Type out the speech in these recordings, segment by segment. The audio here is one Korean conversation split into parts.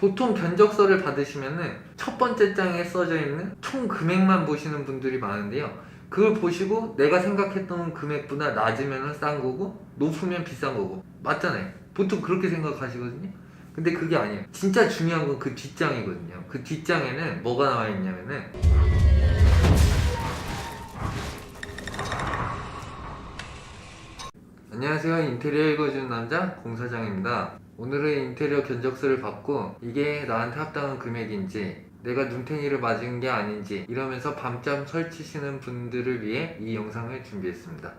보통 견적서를 받으시면은 첫 번째 장에 써져 있는 총 금액만 보시는 분들이 많은데요. 그걸 보시고 내가 생각했던 금액보다 낮으면 싼 거고 높으면 비싼 거고 맞잖아요. 보통 그렇게 생각하시거든요. 근데 그게 아니에요. 진짜 중요한 건 그 뒷장이거든요. 그 뒷장에는 뭐가 나와 있냐면은 안녕하세요. 인테리어 읽어주는 남자 공사장입니다. 오늘은 인테리어 견적서를 받고 이게 나한테 합당한 금액인지 내가 눈탱이를 맞은 게 아닌지 이러면서 밤잠 설치시는 분들을 위해 이 영상을 준비했습니다.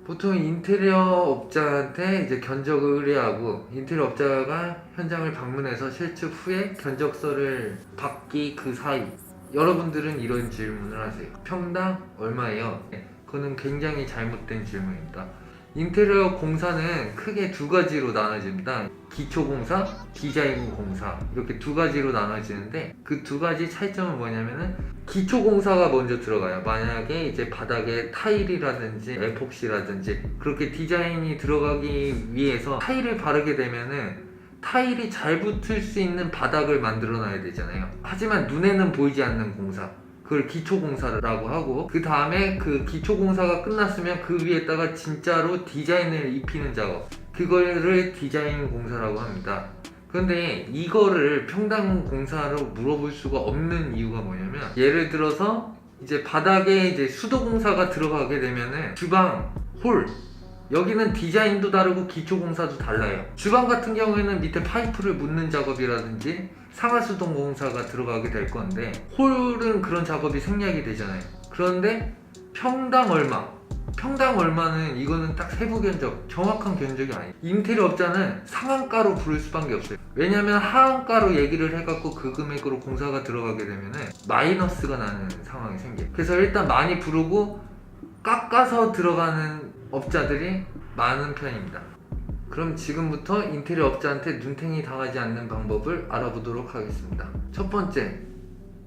보통 인테리어 업자한테 이제 견적을 의뢰하고 인테리어 업자가 현장을 방문해서 실측 후에 견적서를 받기 그 사이 여러분들은 이런 질문을 하세요. 평당 얼마예요? 그거는 굉장히 잘못된 질문입니다. 인테리어 공사는 크게 두 가지로 나눠집니다. 기초공사, 디자인공사 이렇게 두 가지로 나눠지는데 그 두 가지 차이점은 뭐냐면은 기초공사가 먼저 들어가요. 만약에 이제 바닥에 타일이라든지 에폭시라든지 그렇게 디자인이 들어가기 위해서 타일을 바르게 되면은 타일이 잘 붙을 수 있는 바닥을 만들어 놔야 되잖아요. 하지만 눈에는 보이지 않는 공사, 그걸 기초공사라고 하고 그 다음에 그 기초공사가 끝났으면 그 위에다가 진짜로 디자인을 입히는 작업, 그거를 디자인공사라고 합니다. 그런데 이거를 평당 공사로 물어볼 수가 없는 이유가 뭐냐면 예를 들어서 이제 바닥에 이제 수도공사가 들어가게 되면은 주방, 홀 여기는 디자인도 다르고 기초공사도 달라요. 주방 같은 경우에는 밑에 파이프를 묻는 작업이라든지 상하수도 공사가 들어가게 될 건데 홀은 그런 작업이 생략이 되잖아요. 그런데 평당 얼마? 평당 얼마는 이거는 딱 세부 견적, 정확한 견적이 아니에요. 인테리어 업자는 상한가로 부를 수밖에 없어요. 왜냐면 하한가로 얘기를 해갖고 그 금액으로 공사가 들어가게 되면은 마이너스가 나는 상황이 생겨요. 그래서 일단 많이 부르고 깎아서 들어가는 업자들이 많은 편입니다. 그럼 지금부터 인테리어 업자한테 눈탱이 당하지 않는 방법을 알아보도록 하겠습니다. 첫 번째,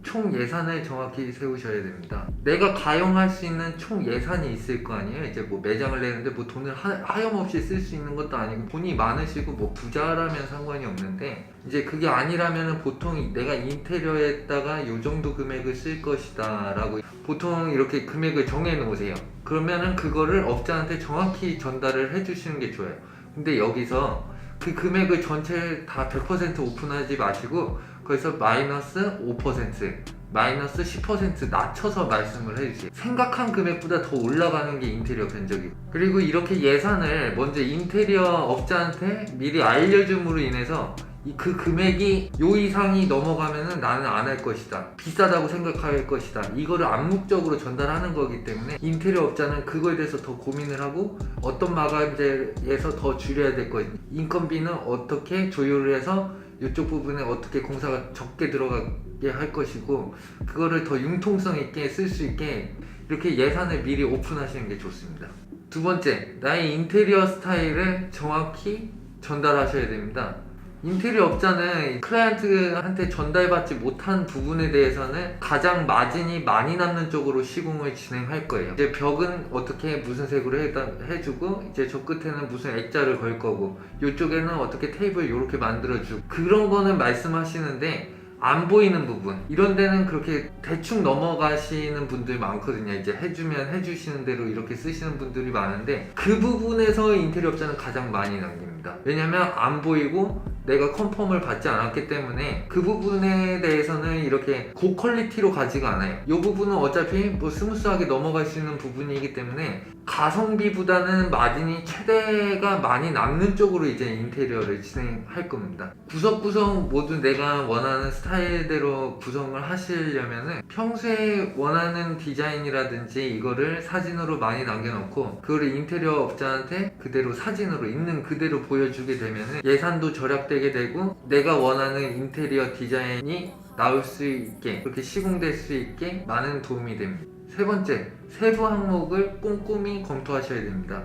총 예산을 정확히 세우셔야 됩니다. 내가 가용할 수 있는 총 예산이 있을 거 아니에요. 이제 뭐 매장을 내는데 뭐 돈을 하염없이 쓸 수 있는 것도 아니고 돈이 많으시고 뭐 부자라면 상관이 없는데 이제 그게 아니라면은 보통 내가 인테리어에다가 요 정도 금액을 쓸 것이다 라고 보통 이렇게 금액을 정해 놓으세요. 그러면은 그거를 업자한테 정확히 전달을 해 주시는 게 좋아요. 근데 여기서 그 금액을 전체 다 100% 오픈하지 마시고 거기서 마이너스 5%, 마이너스 10% 낮춰서 말씀을 해주세요. 생각한 금액보다 더 올라가는 게 인테리어 견적이고 그리고 이렇게 예산을 먼저 인테리어 업자한테 미리 알려줌으로 인해서 그 금액이 요 이상이 넘어가면은 나는 안 할 것이다, 비싸다고 생각할 것이다, 이거를 암묵적으로 전달하는 거기 때문에 인테리어 업자는 그거에 대해서 더 고민을 하고 어떤 마감재에서 더 줄여야 될 것인지 인건비는 어떻게 조율을 해서 이쪽 부분에 어떻게 공사가 적게 들어가게 할 것이고 그거를 더 융통성 있게 쓸 수 있게 이렇게 예산을 미리 오픈하시는 게 좋습니다. 두 번째, 나의 인테리어 스타일을 정확히 전달하셔야 됩니다. 인테리어 업자는 클라이언트한테 전달받지 못한 부분에 대해서는 가장 마진이 많이 남는 쪽으로 시공을 진행할 거예요. 이제 벽은 어떻게 무슨 색으로 해주고 이제 저 끝에는 무슨 액자를 걸 거고 이쪽에는 어떻게 테이블 이렇게 만들어주고 그런 거는 말씀하시는데 안 보이는 부분 이런 데는 그렇게 대충 넘어가시는 분들이 많거든요. 이제 해주면 해주시는 대로 이렇게 쓰시는 분들이 많은데 그 부분에서 인테리어 업자는 가장 많이 남깁니다. 왜냐면 안 보이고 내가 컨펌을 받지 않았기 때문에 그 부분에 대해서는 이렇게 고퀄리티로 가지가 않아요. 이 부분은 어차피 뭐 스무스하게 넘어갈 수 있는 부분이기 때문에 가성비보다는 마진이 최대가 많이 남는 쪽으로 이제 인테리어를 진행할 겁니다. 구석구석 모두 내가 원하는 스타일대로 구성을 하시려면은 평소에 원하는 디자인이라든지 이거를 사진으로 많이 남겨놓고 그거를 인테리어 업자한테 그대로 사진으로 있는 그대로 보여주게 되면은 예산도 절약되게 되고 내가 원하는 인테리어 디자인이 나올 수 있게 그렇게 시공될 수 있게 많은 도움이 됩니다. 세 번째, 세부 항목을 꼼꼼히 검토하셔야 됩니다.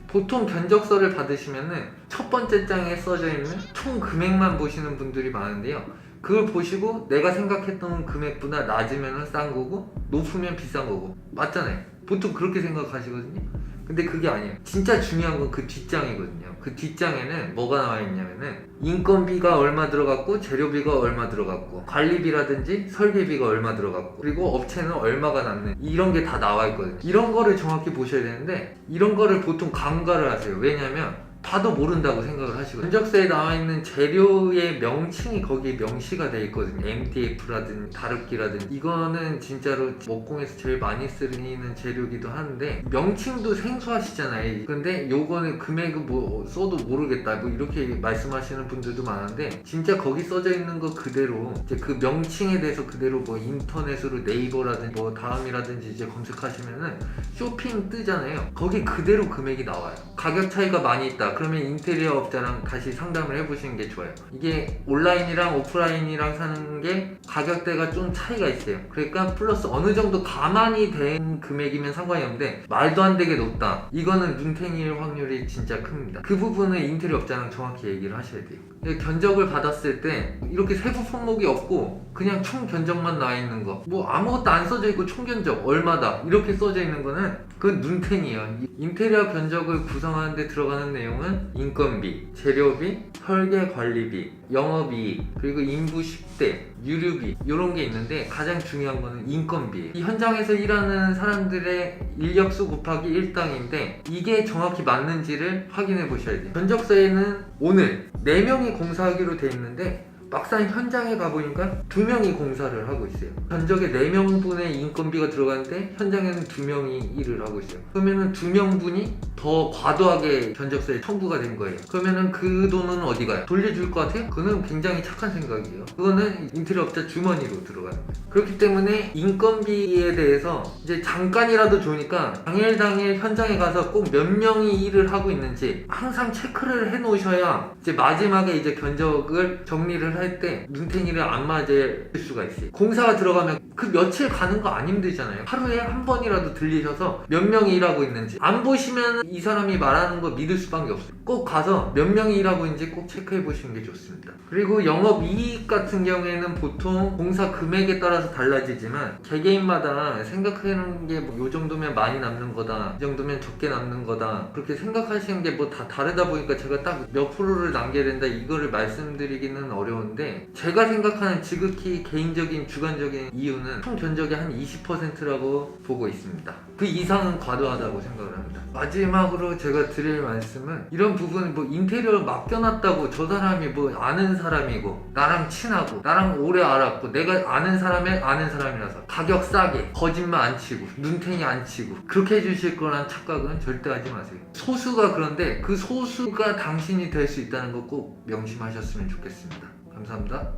보통 견적서를 받으시면은 첫 번째 장에 써져 있는 총 금액만 보시는 분들이 많은데요. 그걸 보시고 내가 생각했던 금액보다 낮으면 싼 거고 높으면 비싼 거고 맞잖아요. 보통 그렇게 생각하시거든요. 근데 그게 아니에요. 진짜 중요한 건 그 뒷장이거든요. 그 뒷장에는 뭐가 나와 있냐면은 인건비가 얼마 들어갔고, 재료비가 얼마 들어갔고, 관리비라든지 설계비가 얼마 들어갔고, 그리고 업체는 얼마가 남는, 이런 게 다 나와 있거든요. 이런 거를 정확히 보셔야 되는데 이런 거를 보통 간과를 하세요. 왜냐면 봐도 모른다고 생각을 하시거든요. 견적서에 나와 있는 재료의 명칭이 거기에 명시가 돼 있거든요. MDF라든지 다루기라든지, 이거는 진짜로 목공에서 제일 많이 쓰이는 재료기도 하는데 명칭도 생소하시잖아요. 근데 요거는 금액은 뭐 써도 모르겠다 뭐 이렇게 말씀하시는 분들도 많은데, 진짜 거기 써져 있는 거 그대로 이제 그 명칭에 대해서 그대로 뭐 인터넷으로 네이버라든지 뭐 다음이라든지 이제 검색하시면은 쇼핑 뜨잖아요. 거기 그대로 금액이 나와요. 가격 차이가 많이 있다 그러면 인테리어 업자랑 다시 상담을 해보시는 게 좋아요. 이게 온라인이랑 오프라인이랑 사는 게 가격대가 좀 차이가 있어요. 그러니까 플러스 어느 정도 가만히 된 금액이면 상관이 없는데 말도 안 되게 높다, 이거는 눈탱이일 확률이 진짜 큽니다. 그 부분은 인테리어 업자랑 정확히 얘기를 하셔야 돼요. 견적을 받았을 때 이렇게 세부 품목이 없고 그냥 총 견적만 나와 있는 거, 뭐 아무것도 안 써져 있고 총 견적 얼마다 이렇게 써져 있는 거는 그건 눈탱이에요. 인테리어 견적을 구성하는 데 들어가는 내용은 인건비, 재료비, 설계 관리비, 영업이익, 그리고 인부 식대, 유류비 이런 게 있는데 가장 중요한 거는 인건비예요. 이 현장에서 일하는 사람들의 인력수 곱하기 일당인데 이게 정확히 맞는지를 확인해 보셔야 돼요. 견적서에는 오늘 4명이 공사하기로 돼 있는데 막상 현장에 가보니까 2명이 공사를 하고 있어요. 견적에 4명분의 인건비가 들어가는데 현장에는 2명이 일을 하고 있어요. 그러면은 2명분이 더 과도하게 견적서에 첨부가 된 거예요. 그러면은 그 돈은 어디 가요? 돌려줄 것 같아요? 그거는 굉장히 착한 생각이에요. 그거는 인테리어 업자 주머니로 들어가는 거예요. 그렇기 때문에 인건비에 대해서 이제 잠깐이라도 좋으니까 당일 현장에 가서 꼭 몇 명이 일을 하고 있는지 항상 체크를 해 놓으셔야 이제 마지막에 이제 견적을 정리를 할 때 눈탱이를 안 맞을 수가 있어요. 공사가 들어가면 그 며칠 가는 거 안 힘들잖아요. 하루에 한 번이라도 들리셔서 몇 명이 일하고 있는지 안 보시면 이 사람이 말하는 거 믿을 수밖에 없어요. 꼭 가서 몇 명이 일하고 있는지 꼭 체크해 보시는 게 좋습니다. 그리고 영업이익 같은 경우에는 보통 공사 금액에 따라서 달라지지만 개개인마다 생각하는 게 뭐 요 정도면 많이 남는 거다, 이 정도면 적게 남는 거다, 그렇게 생각하시는 게 뭐 다 다르다 보니까 제가 딱 몇 프로를 남겨야 된다 이거를 말씀드리기는 어려운데, 제가 생각하는 지극히 개인적인 주관적인 이유는 총 견적의 한 20%라고 보고 있습니다. 그 이상은 과도하다고 생각을 합니다. 마지막으로 제가 드릴 말씀은 이런 부분, 뭐 인테리어를 맡겨놨다고 저 사람이 뭐 아는 사람이고 나랑 친하고 나랑 오래 알았고 내가 아는 사람의 아는 사람이라서 가격 싸게 거짓말 안 치고 눈탱이 안 치고 그렇게 해주실 거란 착각은 절대 하지 마세요. 소수가 그런데 그 소수가 당신이 될 수 있다는 거 꼭 명심하셨으면 좋겠습니다. 감사합니다.